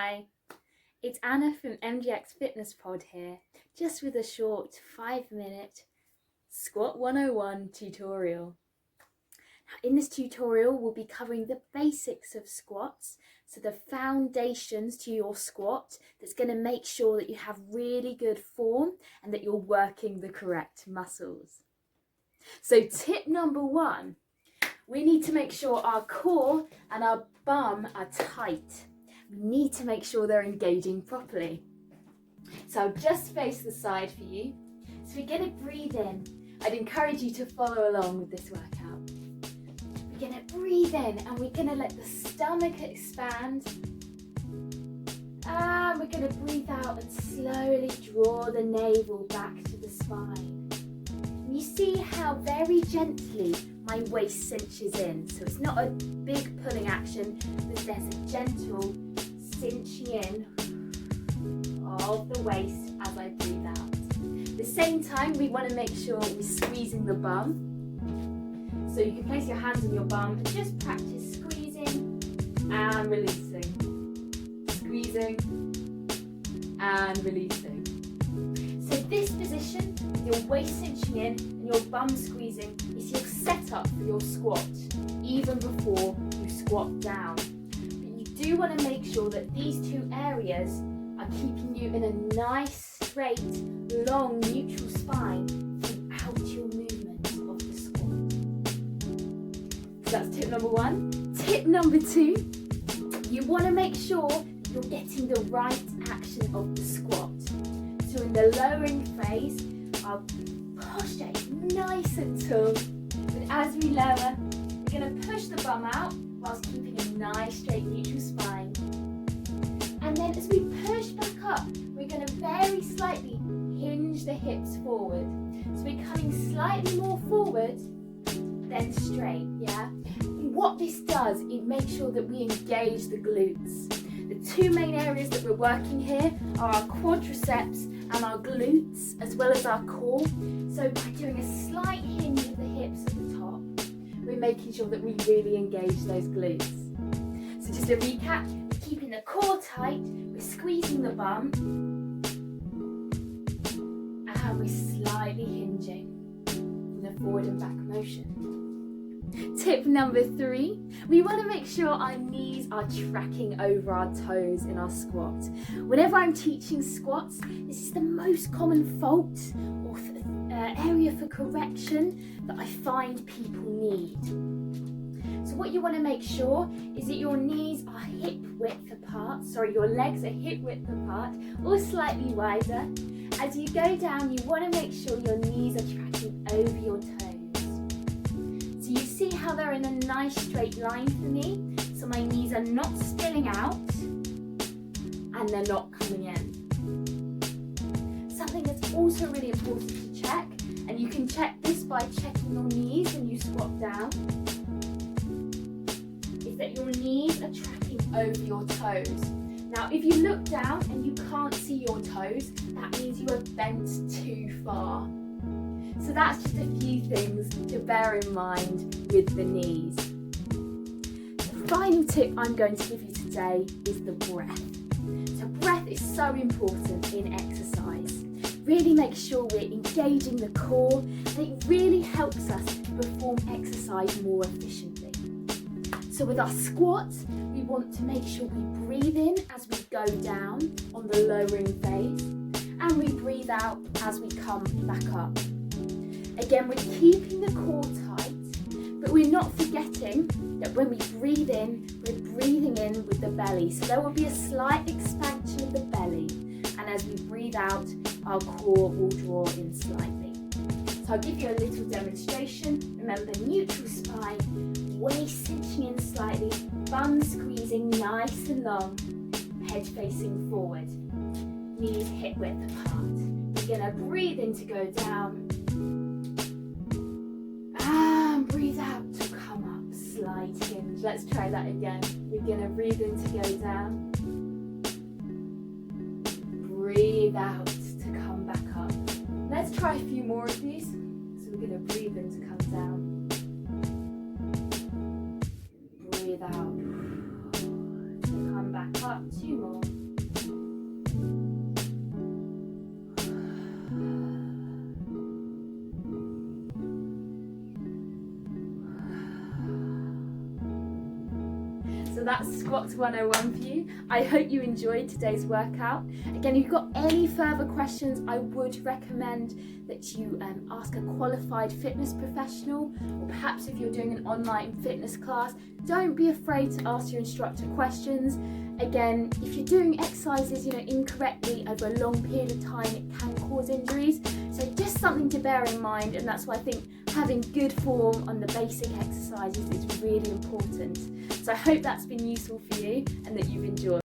Hi, it's Anna from MGX Fitness Pod here, just with a short 5-minute Squat 101 tutorial. Now, in this tutorial, we'll be covering the basics of squats, so the foundations to your squat that's going to make sure that you have really good form and that you're working the correct muscles. So tip number 1, we need to make sure our core and our bum are tight. We need to make sure they're engaging properly. So I'll just face the side for you. So we're going to breathe in. I'd encourage you to follow along with this workout. We're going to breathe in and we're going to let the stomach expand. And we're going to breathe out and slowly draw the navel back to the spine. And you see how very gently my waist cinches in. So it's not a big pulling action, but there's a gentle cinching in of the waist as I breathe out. At the same time, we want to make sure we're squeezing the bum. So you can place your hands on your bum and just practice squeezing and releasing. Squeezing and releasing. So this position, your waist cinching in and your bum squeezing, is your setup for your squat, even before you squat down. You do want to make sure that these two areas are keeping you in a nice, straight, long, neutral spine throughout your movement of the squat. So that's tip number 1. Tip number 2, you want to make sure you're getting the right action of the squat. So in the lowering phase, our posture is nice and tall, but as we lower, we're going to push the bum out whilst keeping a nice, straight, neutral spine. And then as we push back up, we're going to very slightly hinge the hips forward. So we're coming slightly more forward than straight, yeah? And what this does, it makes sure that we engage the glutes. The two main areas that we're working here are our quadriceps and our glutes, as well as our core. So by doing a slight hinge of the hips at the top, we're making sure that we really engage those glutes. So just a recap, we're keeping the core tight, we're squeezing the bum, and we're slightly hinging in the forward and back motion. Tip number 3, we want to make sure our knees are tracking over our toes in our squat. Whenever I'm teaching squats, this is the most common fault or area for correction that I find people need. So what you want to make sure is that your knees are hip width apart, your legs are hip width apart or slightly wider. As you go down, you want to make sure your knees are tracking over your toes. So you see how they're in a nice straight line for me? So my knees are not spilling out and they're not coming in. Something that's also really important to check, and you can check this by checking your knees when you squat down, is that your knees are tracking over your toes. Now if you look down and you can't see your toes, that means you are bent too far. So that's just a few things to bear in mind with the knees. The final tip I'm going to give you today is the breath. So breath is so important in exercise. Really make sure we're engaging the core, and it really helps us perform exercise more efficiently. So with our squats, we want to make sure we breathe in as we go down on the lowering phase, and we breathe out as we come back up. Again, we're keeping the core tight, but we're not forgetting that when we breathe in, we're breathing in with the belly. So there will be a slight expansion of the belly, and as we breathe out, our core will draw in slightly. So I'll give you a little demonstration. Remember, neutral spine, waist cinching in slightly, bum squeezing nice and long, head facing forward, knees hip width apart. We're going to breathe in to go down, and breathe out to come up, slight hinge. Let's try that again. We're going to breathe in to go down, breathe out to come back up. Let's try a few more of these. So we're going to breathe in to come down, breathe out to come back up. 2 more. So that's Squats 101 for you. I hope you enjoyed today's workout. Again, if you've got any further questions, I would recommend that you ask a qualified fitness professional, or perhaps if you're doing an online fitness class, don't be afraid to ask your instructor questions. Again, if you're doing exercises, incorrectly over a long period of time, it can cause injuries. So just something to bear in mind, and that's why I think having good form on the basic exercises is really important. So I hope that's been useful for you and that you've enjoyed.